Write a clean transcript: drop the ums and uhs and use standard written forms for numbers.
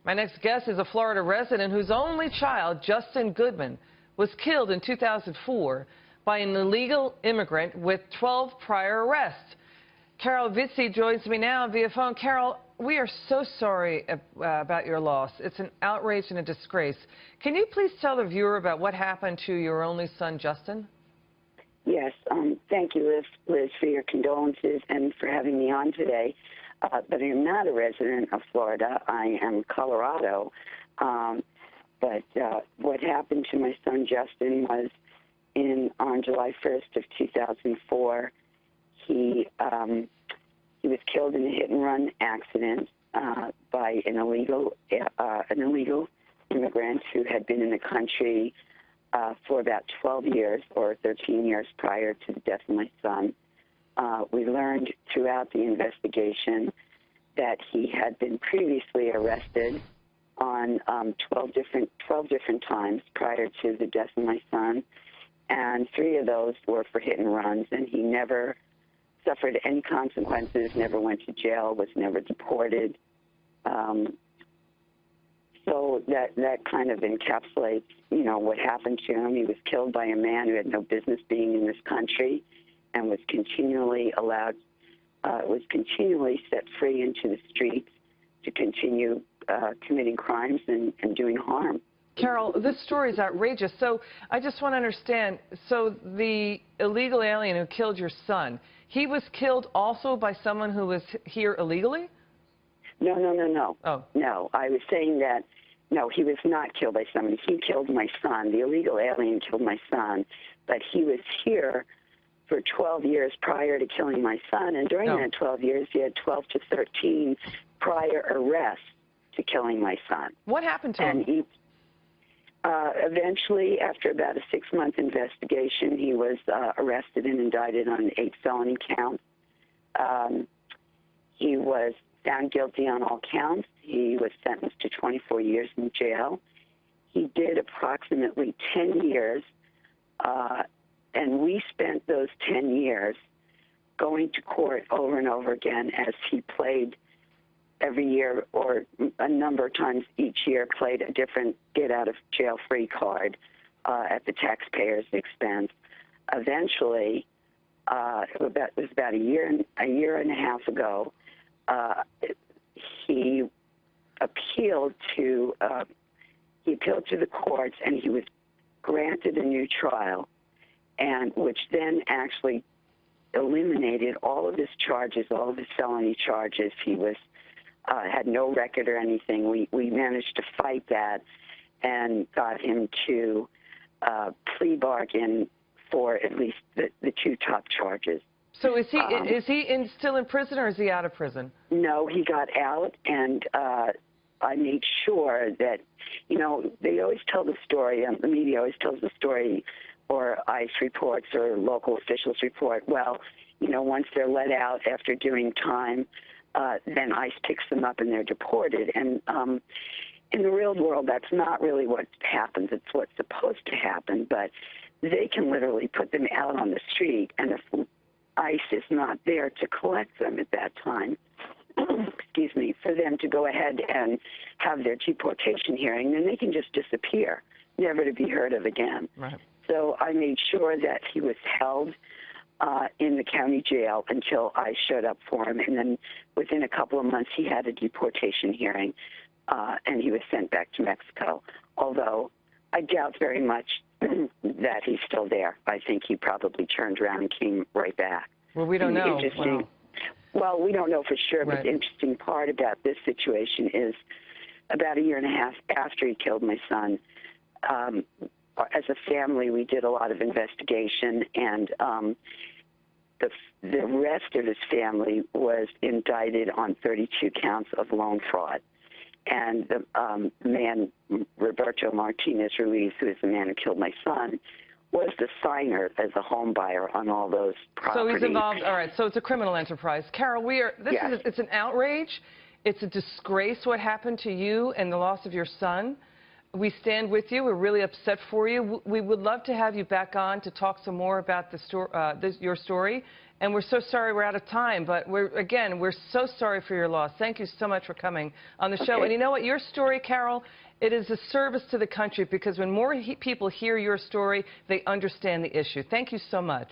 My next guest is a Florida resident whose only child, Justin Goodman, was killed in 2004 by an illegal immigrant with 12 prior arrests. Carol Vizzi joins me now via phone. Carol, we are so sorry about your loss. It's an outrage and a disgrace. Can you please tell the viewer about what happened to your only son, Justin? Yes, thank you, Liz, for your condolences and for having me on today. But I'm not a resident of Florida. I am Colorado. But what happened to my son Justin was on July 1st of 2004. He was killed in a hit-and-run accident by an illegal immigrant who had been in the country for about 12 years or 13 years prior to the death of my son. We learned throughout the investigation that he had been previously arrested on 12 different times prior to the death of my son, and 3 of those were for hit and runs, and he never suffered any consequences, never went to jail, was never deported. So that kind of encapsulates, you know, what happened to him. He was killed by a man who had no business being in this country and was continually set free into the streets to continue committing crimes and doing harm. Carol, this story is outrageous. So I just want to understand, so the illegal alien who killed your son, he was killed also by someone who was here illegally? No. Oh. No, I was saying that, no, he was not killed by somebody. He killed my son. The illegal alien killed my son, but he was here for 12 years prior to killing my son, and during that 12 years, he had 12 to 13 prior arrests to killing my son. What happened to him? Eventually, after about a 6-month investigation, he was arrested and indicted on 8 felony counts. He was found guilty on all counts. He was sentenced to 24 years in jail. He did approximately 10 years, and we spent those 10 years going to court over and over again as he played every year, or a number of times each year, played a different get-out-of-jail-free card at the taxpayer's expense. Eventually, it was about a year and a half ago, he appealed to the courts, and he was granted a new trial, and which then actually eliminated all of his charges, all of his felony charges. He was had no record or anything. We managed to fight that and got him to plea bargain for at least the 2 top charges. So is he still in prison, or is he out of prison? No, he got out, and I made sure that, you know, they always tell the story, the media always tells the story, or ICE reports or local officials report, well, you know, once they're let out after doing time, then ICE picks them up and they're deported. And in the real world, that's not really what happens. It's what's supposed to happen, but they can literally put them out on the street, and if ICE is not there to collect them at that time, excuse me, for them to go ahead and have their deportation hearing, then they can just disappear, never to be heard of again. Right. So I made sure that he was held in the county jail until I showed up for him, and then within a couple of months he had a deportation hearing, and he was sent back to Mexico, although I doubt very much that he's still there. I think he probably turned around and came right back. Well, we don't know. Well, we don't know for sure, right. But the interesting part about this situation is about a year and a half after he killed my son, as a family, we did a lot of investigation, and the rest of his family was indicted on 32 counts of loan fraud. And the man, Roberto Martinez Ruiz, who is the man who killed my son, was the signer as a home buyer on all those properties. So he's involved. All right. So it's a criminal enterprise. Carol, it's an outrage. It's a disgrace what happened to you and the loss of your son. We stand with you. We're really upset for you. We would love to have you back on to talk some more about your story. And we're so sorry we're out of time, but we're so sorry for your loss. Thank you so much for coming on the show. Okay. And you know what? Your story, Carol, it is a service to the country because when more people hear your story, they understand the issue. Thank you so much.